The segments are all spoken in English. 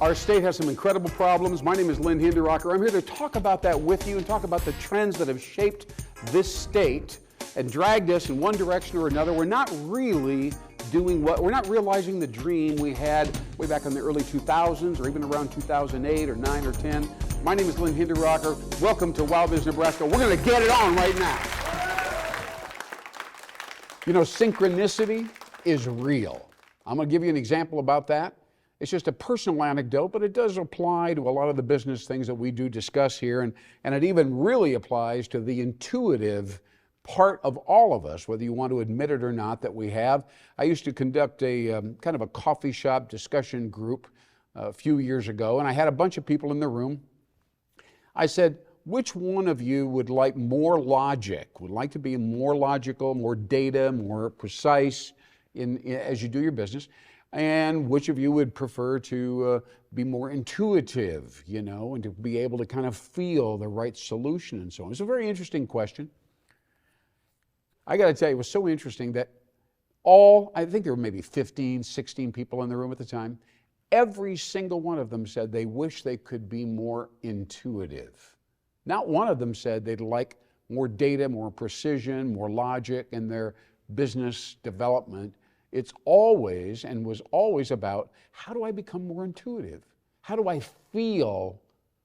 Our state has some incredible problems. My name is Lynn, Hinderaker. I'm here to talk about that with you and talk about the trends that have shaped this state and dragged us in one direction or another. We're not really we're not realizing the dream we had way back in the early 2000s or even around 2008 or 9 or 10. My name is Lynn Hinderaker. Welcome to WowBiz Nebraska. We're going to get it on right now. You know, synchronicity is real. I'm going to give you an example about that. It's just a personal anecdote, but it does apply to a lot of the business things that we do discuss here, and it even really applies to the intuitive part of all of us, whether you want to admit it or not, that we have. I used to conduct a kind of a coffee shop discussion group a few years ago, and I had a bunch of people in the room. I said, which one of you would like more logic, would like to be more logical, more data, more precise as you do your business? And which of you would prefer to be more intuitive, you know, and to be able to kind of feel the right solution and so on? It's a very interesting question. I got to tell you, it was so interesting that I think there were maybe 15, 16 people in the room at the time. Every single one of them said they wish they could be more intuitive. Not one of them said they'd like more data, more precision, more logic in their business development. It's always and was always about, how do I become more intuitive? How do I feel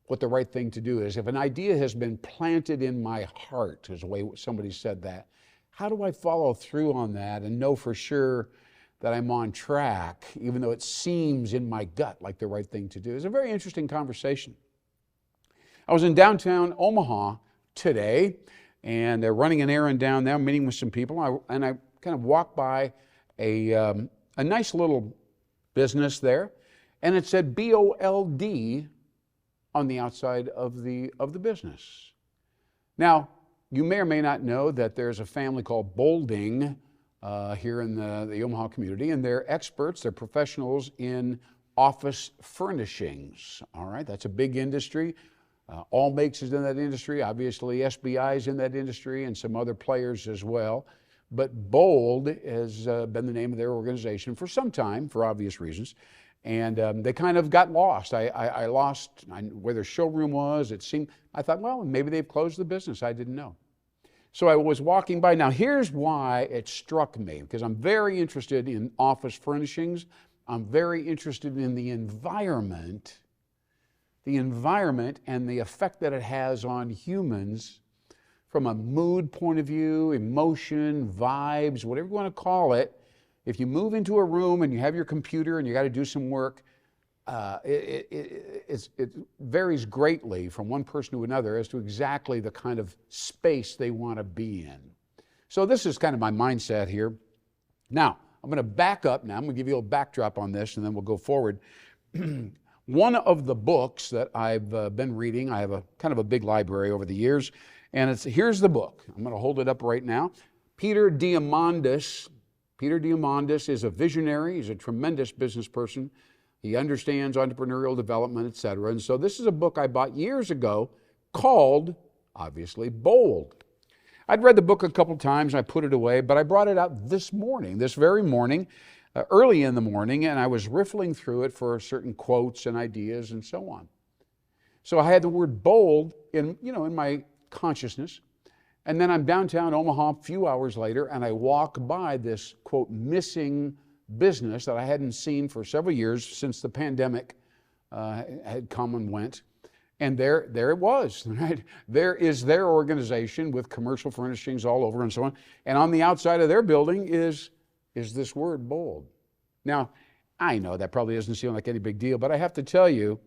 what the right thing to do is? If an idea has been planted in my heart, is the way somebody said that, how do I follow through on that and know for sure that I'm on track, even though it seems in my gut like the right thing to do? It's a very interesting conversation. I was in downtown Omaha today, and they're running an errand down there, meeting with some people, and I kind of walked by a nice little business there, and it said BOLD on the outside of the business. Now, you may or may not know that there's a family called Bolding here in the Omaha community, and they're experts, they're professionals in office furnishings. All right, that's a big industry. All Makes is in that industry. Obviously, SBI is in that industry, and some other players as well. But Bold has been the name of their organization for some time, for obvious reasons. And they kind of got lost. I lost where their showroom was. I thought, well, maybe they've closed the business. I didn't know. So I was walking by. Now, here's why it struck me, because I'm very interested in office furnishings. I'm very interested in the environment and the effect that it has on humans from a mood point of view, emotion, vibes, whatever you want to call it. If you move into a room and you have your computer and you got to do some work, it varies greatly from one person to another as to exactly the kind of space they want to be in. So this is kind of my mindset here. Now, I'm going to back up now. I'm going to give you a backdrop on this, and then we'll go forward. One of the books that I've been reading, I have a kind of a big library over the years, and here's the book. I'm going to hold it up right now. Peter Diamandis. Peter Diamandis is a visionary. He's a tremendous business person. He understands entrepreneurial development, etc. And so this is a book I bought years ago called, obviously, Bold. I'd read the book a couple times, and I put it away, but I brought it out this very morning, early in the morning, and I was riffling through it for certain quotes and ideas and so on. So I had the word bold in my consciousness. And then I'm downtown Omaha a few hours later, and I walk by this, quote, missing business that I hadn't seen for several years since the pandemic had come and went. And there it was, right? There is their organization with commercial furnishings all over and so on. And on the outside of their building is this word, bold. Now, I know that probably doesn't seem like any big deal, but I have to tell you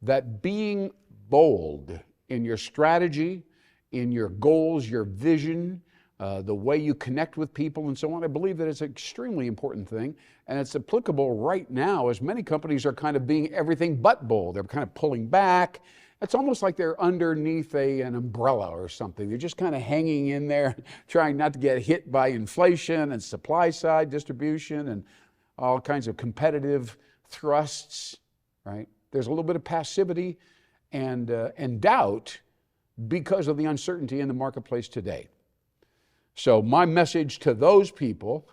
that being bold in your strategy, in your goals, your vision, the way you connect with people and so on, I believe that it's an extremely important thing, and it's applicable right now as many companies are kind of being everything but bold. They're kind of pulling back. It's almost like they're underneath an umbrella or something. They're just kind of hanging in there, trying not to get hit by inflation and supply side distribution and all kinds of competitive thrusts, right? There's a little bit of passivity and doubt because of the uncertainty in the marketplace today. So my message to those people,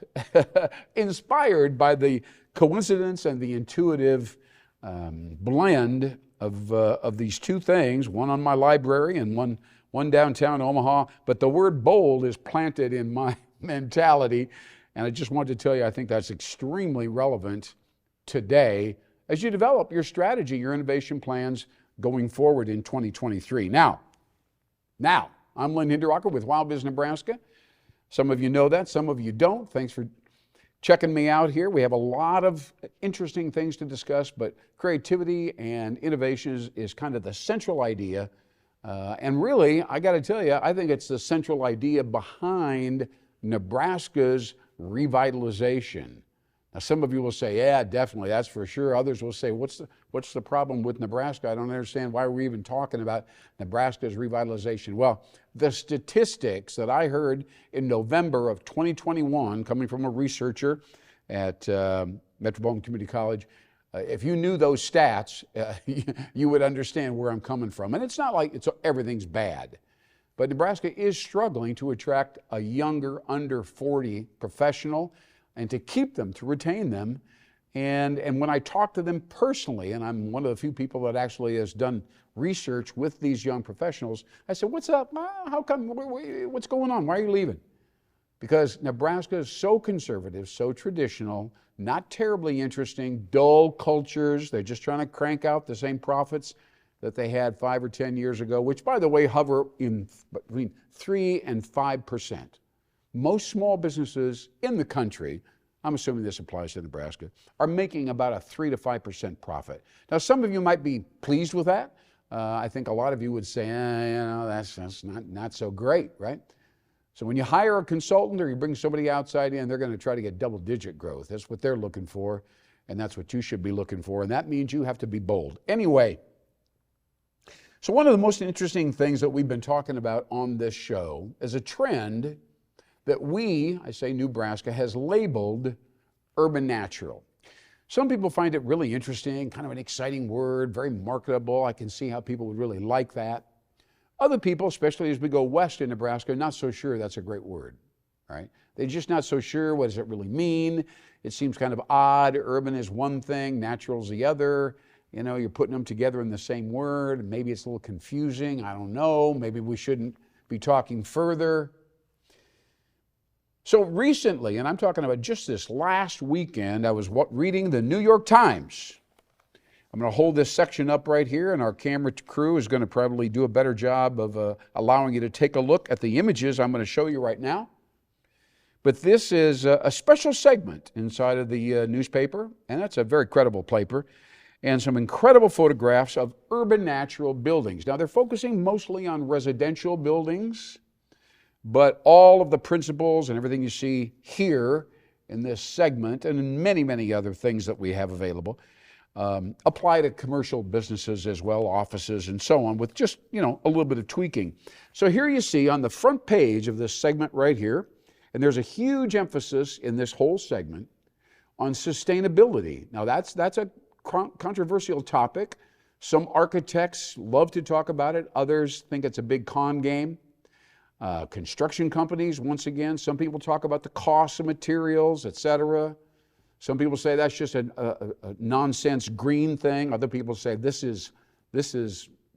inspired by the coincidence and the intuitive blend of these two things, one on my library and one downtown Omaha. But the word bold is planted in my mentality. And I just wanted to tell you, I think that's extremely relevant today as you develop your strategy, your innovation plans going forward in 2023. Now, I'm Lynn Hinderaker with WowBiz Nebraska. Some of you know that, some of you don't. Thanks for checking me out here. We have a lot of interesting things to discuss, but creativity and innovation is kind of the central idea. And really, I got to tell you, I think it's the central idea behind Nebraska's revitalization. Now, some of you will say, yeah, definitely, that's for sure. Others will say, what's the problem with Nebraska? I don't understand why we're even talking about Nebraska's revitalization. Well, the statistics that I heard in November of 2021, coming from a researcher at Metropolitan Community College, if you knew those stats, you would understand where I'm coming from. And it's not like everything's bad. But Nebraska is struggling to attract a younger, under 40 professional and to keep them, to retain them. And when I talk to them personally, and I'm one of the few people that actually has done research with these young professionals, I said, what's up? How come? What's going on? Why are you leaving? Because Nebraska is so conservative, so traditional, not terribly interesting, dull cultures. They're just trying to crank out the same profits that they had 5 or 10 years ago, which, by the way, hover in between 3 and 5%. Most small businesses in the country, I'm assuming this applies to Nebraska, are making about a 3 to 5% profit. Now, some of you might be pleased with that. I think a lot of you would say, that's not so great, right? So when you hire a consultant or you bring somebody outside in, they're going to try to get double-digit growth. That's what they're looking for, and that's what you should be looking for, and that means you have to be bold. Anyway, so one of the most interesting things that we've been talking about on this show is a trend that I say Nebraska, has labeled urban natural. Some people find it really interesting, kind of an exciting word, very marketable. I can see how people would really like that. Other people, especially as we go west in Nebraska, are not so sure that's a great word, right? They're just not so sure, what does it really mean? It seems kind of odd. Urban is one thing, natural is the other. You know, you're putting them together in the same word. Maybe it's a little confusing. I don't know. Maybe we shouldn't be talking further. So recently, and I'm talking about just this last weekend, I was reading the New York Times. I'm going to hold this section up right here, and our camera crew is going to probably do a better job of allowing you to take a look at the images I'm going to show you right now. But this is a special segment inside of the newspaper, and that's a very credible paper, and some incredible photographs of urban natural buildings. Now, they're focusing mostly on residential buildings, but all of the principles and everything you see here in this segment and in many, many other things that we have available apply to commercial businesses as well, offices and so on, with just, a little bit of tweaking. So here you see on the front page of this segment right here, and there's a huge emphasis in this whole segment on sustainability. Now that's a controversial topic. Some architects love to talk about it. Others think it's a big con game. Construction companies, once again, some people talk about the cost of materials, etc. Some people say that's just a nonsense green thing. Other people say this is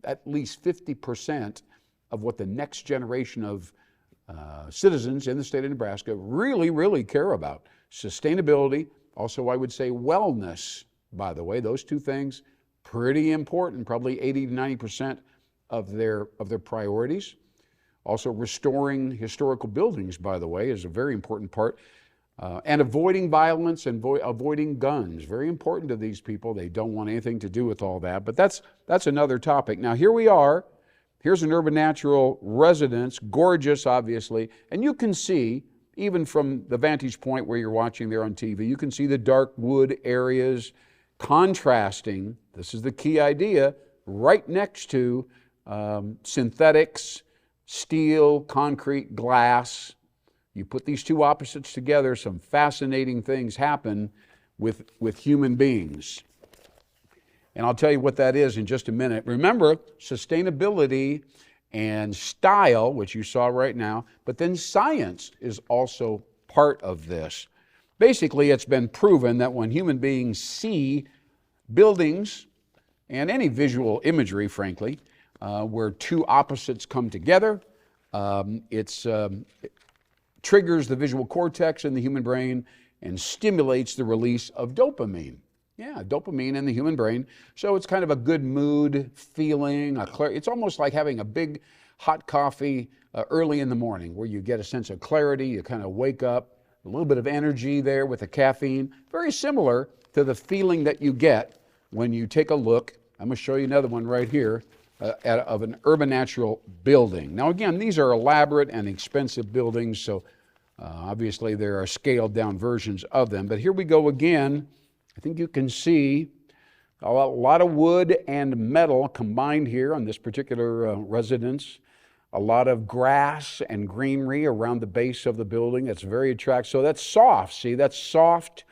at least 50% of what the next generation of citizens in the state of Nebraska really, really care about. Sustainability, also I would say wellness, by the way, those two things, pretty important, probably 80 to 90% of their priorities. Also, restoring historical buildings, by the way, is a very important part. And avoiding violence and avoiding guns. Very important to these people. They don't want anything to do with all that. But that's another topic. Now, here we are. Here's an urban natural residence. Gorgeous, obviously. And you can see, even from the vantage point where you're watching there on TV, you can see the dark wood areas contrasting, this is the key idea, right next to synthetics, steel, concrete, glass. You put these two opposites together, some fascinating things happen with human beings. And I'll tell you what that is in just a minute. Remember, sustainability and style, which you saw right now, but then science is also part of this. Basically, it's been proven that when human beings see buildings and any visual imagery, frankly, where two opposites come together. It triggers the visual cortex in the human brain and stimulates the release of dopamine. Yeah, dopamine in the human brain. So it's kind of a good mood feeling. It's almost like having a big hot coffee early in the morning where you get a sense of clarity. You kind of wake up, a little bit of energy there with the caffeine. Very similar to the feeling that you get when you take a look. I'm going to show you another one right here of an urban natural building. Now again, these are elaborate and expensive buildings, so obviously there are scaled down versions of them. But here we go again. I think you can see a lot of wood and metal combined here on this particular residence. A lot of grass and greenery around the base of the building. That's very attractive. So that's soft. See, that's soft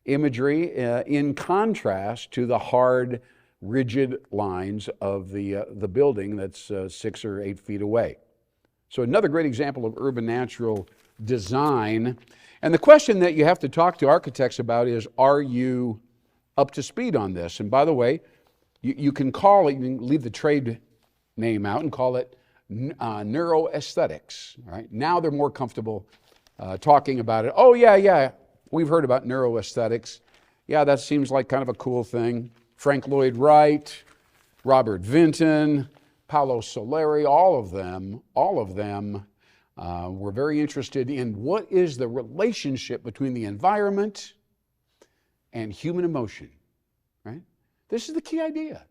imagery in contrast to the hard, rigid lines of the building that's 6 or 8 feet away. So another great example of urban natural design. And the question that you have to talk to architects about is, are you up to speed on this? And by the way, you can call it, you can leave the trade name out and call it neuroaesthetics. Right? Now they're more comfortable talking about it. Oh yeah, we've heard about neuroaesthetics. Yeah, that seems like kind of a cool thing. Frank Lloyd Wright, Robert Vinton, Paolo Soleri, all of them were very interested in what is the relationship between the environment and human emotion, right? This is the key idea.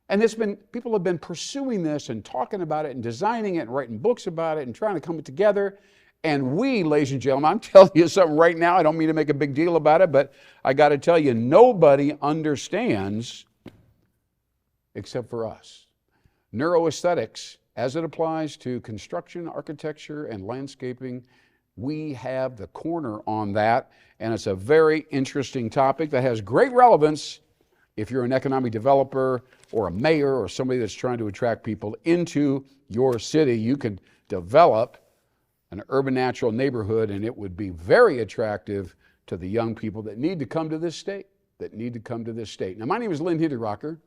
And people have been pursuing this and talking about it and designing it and writing books about it and trying to come together. And we, ladies and gentlemen, I'm telling you something right now, I don't mean to make a big deal about it, but I got to tell you, nobody understands except for us. Neuroaesthetics, as it applies to construction, architecture, and landscaping, we have the corner on that, and it's a very interesting topic that has great relevance if you're an economic developer or a mayor or somebody that's trying to attract people into your city. You can develop an urban natural neighborhood, and it would be very attractive to the young people that need to come to this state, Now, my name is Lynn Hinderaker.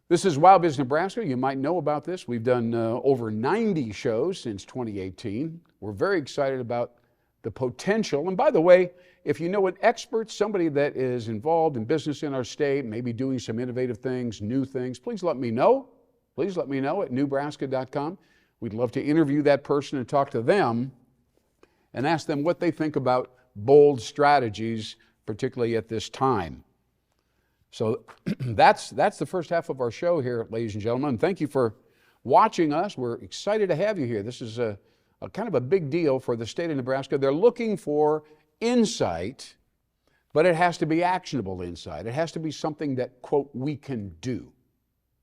This is WowBiz Nebraska. You might know about this. We've done over 90 shows since 2018. We're very excited about the potential. And by the way, if you know an expert, somebody that is involved in business in our state, maybe doing some innovative things, new things, please let me know. Please let me know at newbraska.com. We'd love to interview that person and talk to them and ask them what they think about bold strategies, particularly at this time. So that's the first half of our show here, ladies and gentlemen. Thank you for watching us. We're excited to have you here. This is a kind of a big deal for the state of Nebraska. They're looking for insight, but it has to be actionable insight. It has to be something that, quote, we can do.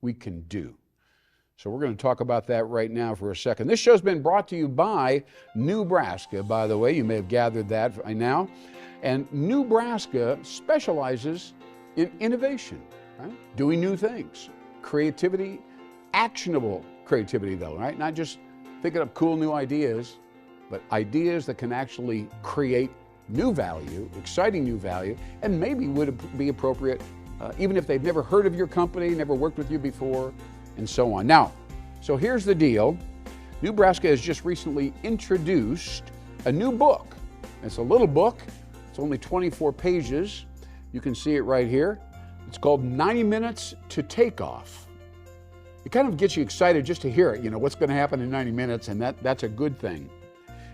We can do. So we're going to talk about that right now for a second. This show's been brought to you by Nebraska, by the way. You may have gathered that by now. And Nebraska specializes in innovation, right? Doing new things, creativity, actionable creativity though, right? Not just thinking up cool new ideas, but ideas that can actually create new value, exciting new value, and maybe would be appropriate even if they've never heard of your company, never worked with you before, and so on. Now, so here's the deal. Nebraska has just recently introduced a new book. It's a little book. It's only 24 pages. You can see it right here. It's called 90 Minutes to Takeoff. It kind of gets you excited just to hear it, what's going to happen in 90 minutes, and that's a good thing.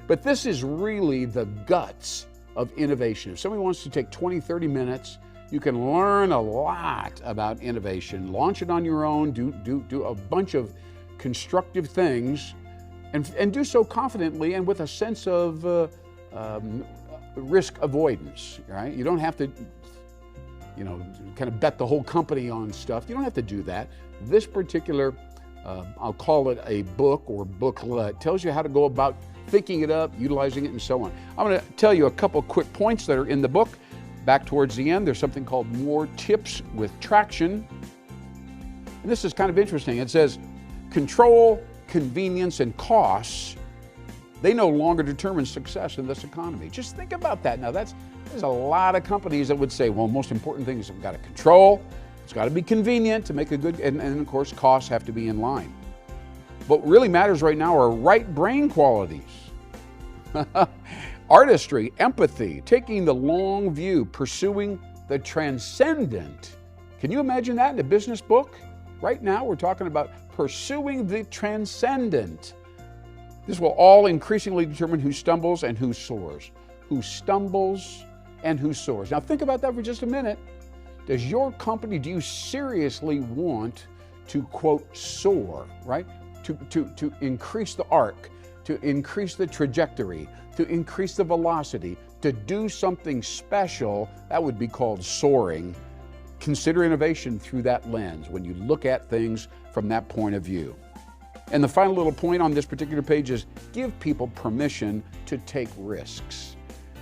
But this is really the guts of innovation. If somebody wants to take 20, 30 minutes, you can learn a lot about innovation, launch it on your own, do a bunch of constructive things, and do so confidently and with a sense of risk avoidance, right? You don't have to kind of bet the whole company on stuff. You don't have to do that. This particular, I'll call it a book or booklet, tells you how to go about thinking it up, utilizing it, and so on. I'm going to tell you a couple quick points that are in the book. Back towards the end, there's something called More Tips with Traction. And this is kind of interesting. It says, control, convenience, and costs They no longer determine success in this economy. Just think about that. Now, there's a lot of companies that would say, well, most important thing is we've got to control, it's got to be convenient to make a good, and of course, costs have to be in line. What really matters right now are right brain qualities. Artistry, empathy, taking the long view, pursuing the transcendent. Can you imagine that in a business book? Right now, we're talking about pursuing the transcendent. This will all increasingly determine who stumbles and who soars. Who stumbles and who soars. Now think about that for just a minute. Does your company, do you seriously want to, quote, soar, right? To increase the arc, to increase the trajectory, to increase the velocity, to do something special? That would be called soaring. Consider innovation through that lens when you look at things from that point of view. And the final little point on this particular page is give people permission to take risks.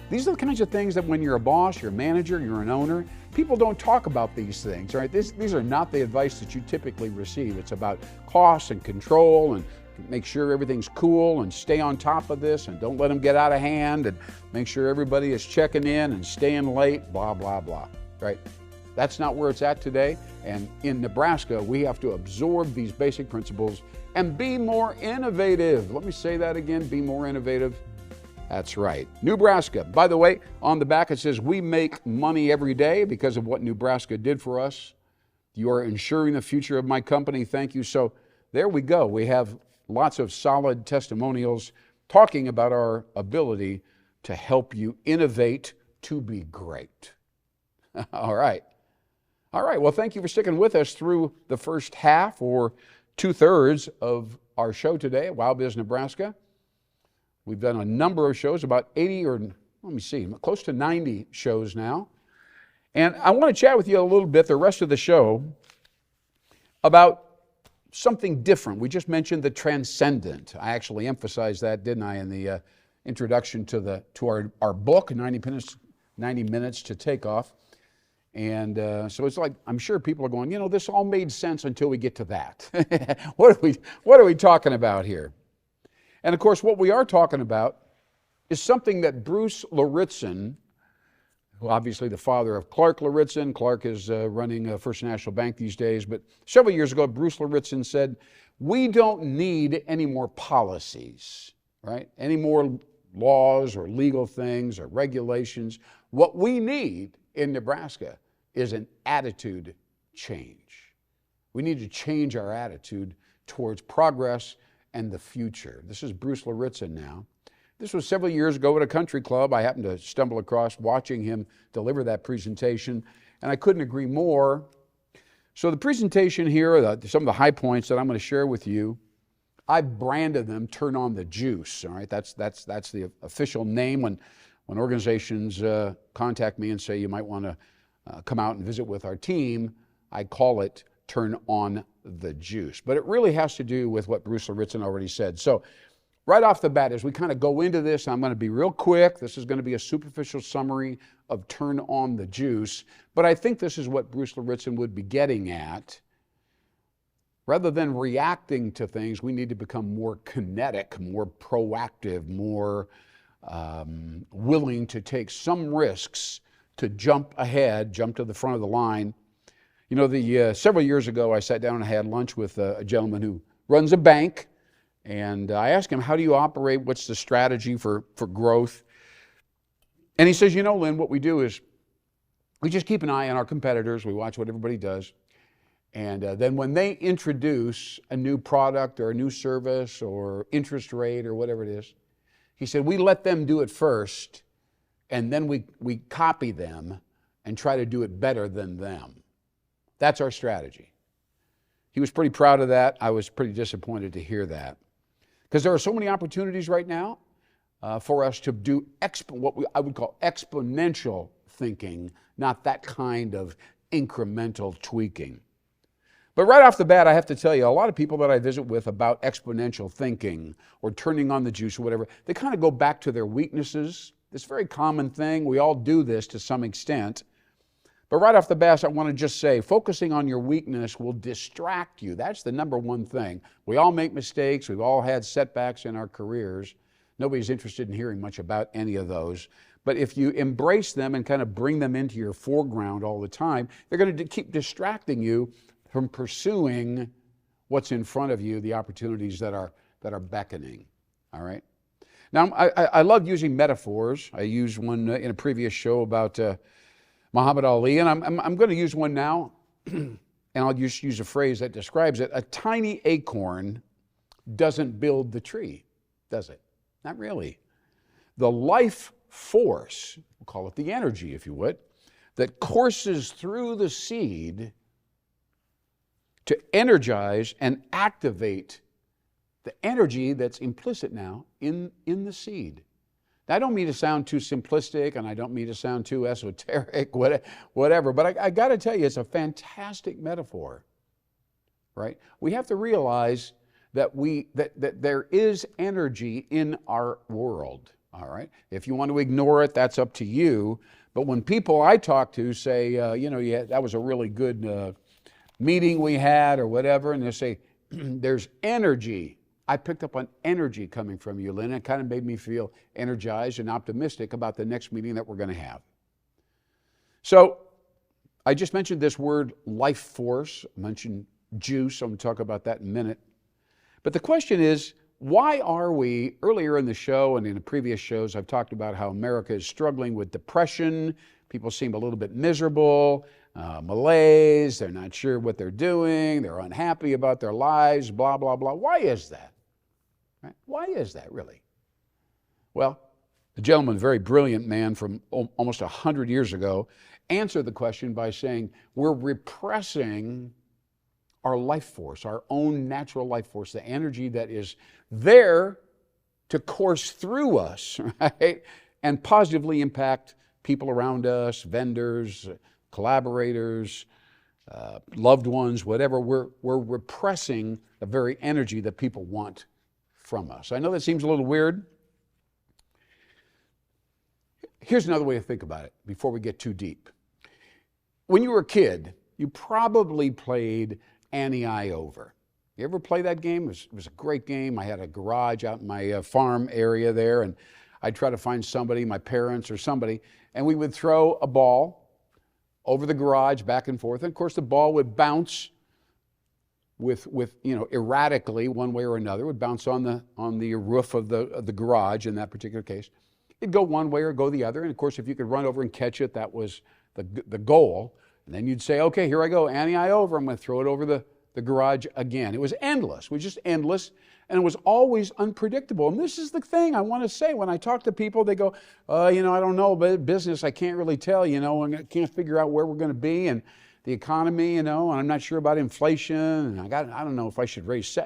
These are the kinds of things that when you're a boss, you're a manager, you're an owner, people don't talk about these things, right? These are not the advice that you typically receive. It's about costs and control and make sure everything's cool and stay on top of this and don't let them get out of hand and make sure everybody is checking in and staying late, blah, blah, blah, right? That's not where it's at today. And in Nebraska, we have to absorb these basic principles and be more innovative. Let me say that again, be more innovative. That's right. Nebraska. By the way, on the back it says, we make money every day because of what Nebraska did for us. You are ensuring the future of my company. Thank you. So there we go. We have lots of solid testimonials talking about our ability to help you innovate to be great. All right. All right. Well, thank you for sticking with us through the first half or 2/3 of our show today at WowBiz Nebraska. We've done a number of shows, about 80 or, let me see, close to 90 shows now. And I want to chat with you a little bit the rest of the show about something different. We just mentioned the transcendent. I actually emphasized that, didn't I, in the introduction to our book, 90 Minutes to Take Off. And so it's like, I'm sure people are going, you know, this all made sense until we get to that. What are we talking about here? And of course, what we are talking about is something that Bruce Lauritzen, who obviously the father of Clark Lauritzen. Clark is running First National Bank these days, but several years ago, Bruce Lauritzen said, we don't need any more policies, right? Any more laws or legal things or regulations. What we need in Nebraska is an attitude change. We need to change our attitude towards progress and the future. This is Bruce Lauritzen now. This was several years ago at a country club. I happened to stumble across watching him deliver that presentation, and I couldn't agree more. So the presentation here, some of the high points that I'm going to share with you, I branded them Turn on the Juice. All right, that's the official name when organizations contact me and say you might want to come out and visit with our team. I call it Turn on the Juice. But it really has to do with what Bruce Lauritzen already said. So right off the bat, as we kind of go into this, I'm going to be real quick. This is going to be a superficial summary of Turn on the Juice. But I think this is what Bruce Lauritzen would be getting at. Rather than reacting to things, we need to become more kinetic, more proactive, more willing to take some risks to jump ahead, jump to the front of the line. You know, several years ago, I sat down and had lunch with a gentleman who runs a bank, and I asked him, how do you operate? What's the strategy for growth? And he says, you know, Lynn, what we do is we just keep an eye on our competitors. We watch what everybody does. And then when they introduce a new product or a new service or interest rate or whatever it is, he said, we let them do it first, and then we copy them and try to do it better than them. That's our strategy. He was pretty proud of that. I was pretty disappointed to hear that. Because there are so many opportunities right now for us to do what I would call exponential thinking, not that kind of incremental tweaking. But right off the bat, I have to tell you, a lot of people that I visit with about exponential thinking or turning on the juice or whatever, they kind of go back to their weaknesses. This very common thing. We all do this to some extent. But right off the bat, I want to just say, focusing on your weakness will distract you. That's the number one thing. We all make mistakes. We've all had setbacks in our careers. Nobody's interested in hearing much about any of those. But if you embrace them and kind of bring them into your foreground all the time, they're going to keep distracting you from pursuing what's in front of you, the opportunities that are beckoning. All right. Now, I love using metaphors. I used one in a previous show about Muhammad Ali, and I'm going to use one now, and I'll just use a phrase that describes it. A tiny acorn doesn't build the tree, does it? Not really. The life force, we'll call it the energy, if you would, that courses through the seed to energize and activate the energy that's implicit now in the seed. Now, I don't mean to sound too simplistic, and I don't mean to sound too esoteric, whatever, but I got to tell you, it's a fantastic metaphor, right? We have to realize that there is energy in our world, all right? If you want to ignore it, that's up to you. But when people I talk to say, yeah, that was a really good meeting we had or whatever, and they say, there's energy. I picked up on energy coming from you, Lynn. It kind of made me feel energized and optimistic about the next meeting that we're going to have. So I just mentioned this word life force. I mentioned juice. I'm going to talk about that in a minute. But the question is, why are we, earlier in the show and in the previous shows, I've talked about how America is struggling with depression. People seem a little bit miserable, malaise. They're not sure what they're doing. They're unhappy about their lives, blah, blah, blah. Why is that? Right? Why is that, really? Well, a gentleman, a very brilliant man from almost 100 years ago, answered the question by saying, we're repressing our life force, our own natural life force, the energy that is there to course through us, right? And positively impact people around us, vendors, collaborators, loved ones, whatever. We're repressing the very energy that people want from us. I know that seems a little weird. Here's another way to think about it before we get too deep. When you were a kid, you probably played Annie I Over. You ever play that game? It was a great game. I had a garage out in my farm area there, and I'd try to find somebody, my parents or somebody, and we would throw a ball over the garage back and forth. And of course, the ball would bounce with erratically one way or another. It would bounce on the roof of the garage in that particular case. It'd go one way or go the other. And of course, if you could run over and catch it, that was the goal. And then you'd say, okay, here I go, Annie I Over. I'm going to throw it over the garage again. It was endless. It was just endless. And it was always unpredictable. And this is the thing I want to say. When I talk to people, they go, I don't know about business. I can't really tell, I can't figure out where we're going to be and the economy, and I'm not sure about inflation. And I don't know if I should raise.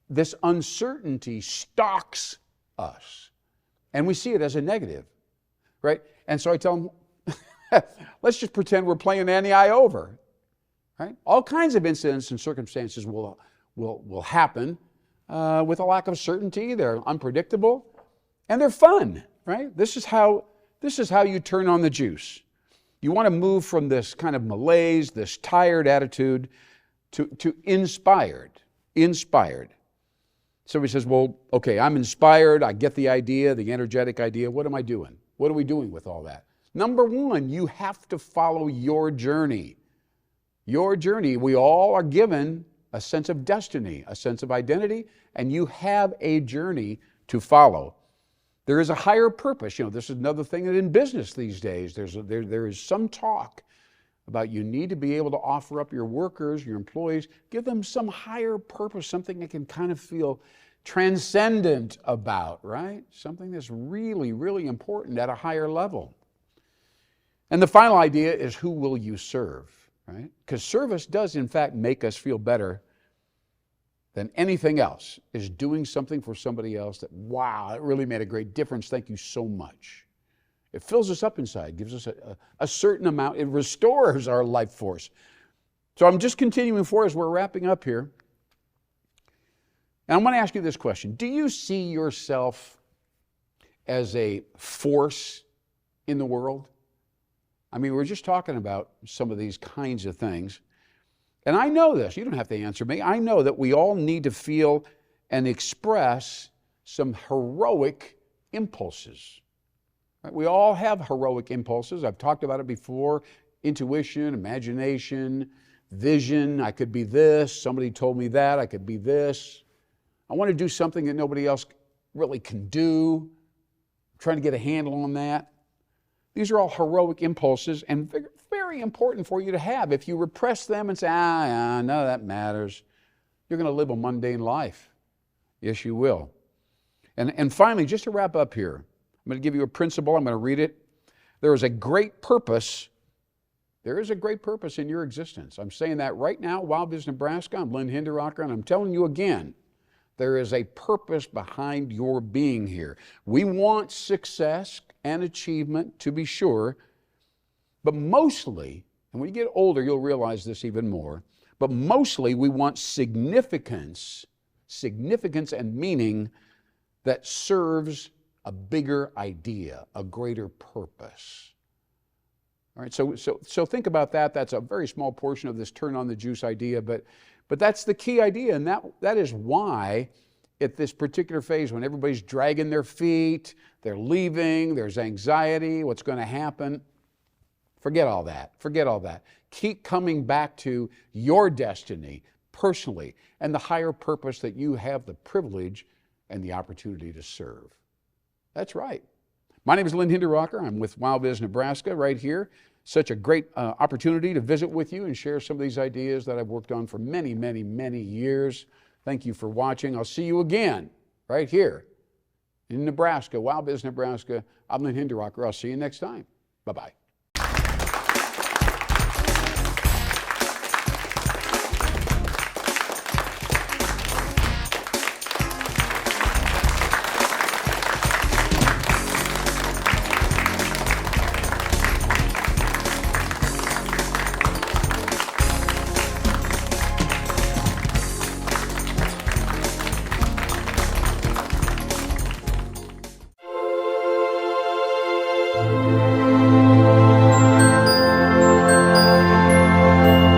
This uncertainty stalks us. And we see it as a negative, right? And so I tell them, let's just pretend we're playing Annie I Over, right? All kinds of incidents and circumstances will happen with a lack of certainty. They're unpredictable, and they're fun, right? This is how you turn on the juice. You want to move from this kind of malaise, this tired attitude, to inspired. Somebody says, well, okay, I'm inspired. I get the idea, the energetic idea. What am I doing? What are we doing with all that? Number one, you have to follow your journey. Your journey. We all are given a sense of destiny, a sense of identity, and you have a journey to follow. There is a higher purpose. This is another thing that in business these days, there is some talk about you need to be able to offer up your workers, your employees, give them some higher purpose, something they can kind of feel transcendent about, right? Something that's really, really important at a higher level. And the final idea is, who will you serve, right? Because service does, in fact, make us feel better than anything else, is doing something for somebody else that, wow, it really made a great difference. Thank you so much. It fills us up inside, gives us a certain amount. It restores our life force. So I'm just continuing forward as we're wrapping up here. And I want to ask you this question. Do you see yourself as a force in the world? I mean, we're just talking about some of these kinds of things. And I know this. You don't have to answer me. I know that we all need to feel and express some heroic impulses. Right? We all have heroic impulses. I've talked about it before. Intuition, imagination, vision. I could be this. Somebody told me that. I could be this. I want to do something that nobody else really can do. I'm trying to get a handle on that. These are all heroic impulses and very important for you to have. If you repress them and say, none of that matters, you're going to live a mundane life. Yes, you will. And finally, just to wrap up here, I'm going to give you a principle. I'm going to read it. There is a great purpose. There is a great purpose in your existence. I'm saying that right now, WowBiz Nebraska. I'm Lynn Hinderaker, and I'm telling you again, there is a purpose behind your being here. We want success and achievement, to be sure, but mostly, and when you get older, you'll realize this even more, but mostly we want significance and meaning that serves a bigger idea, a greater purpose. All right, so think about that. That's a very small portion of this turn on the juice idea, but that's the key idea, and that is why at this particular phase, when everybody's dragging their feet, they're leaving, there's anxiety, what's going to happen, forget all that. Forget all that. Keep coming back to your destiny personally and the higher purpose that you have the privilege and the opportunity to serve. That's right. My name is Lynn Hinderaker. I'm with WowBiz Nebraska right here. Such a great opportunity to visit with you and share some of these ideas that I've worked on for many, many, many years. Thank you for watching. I'll see you again right here in Nebraska, WowBiz Nebraska. I'm Lynn Hinderaker. I'll see you next time. Bye-bye.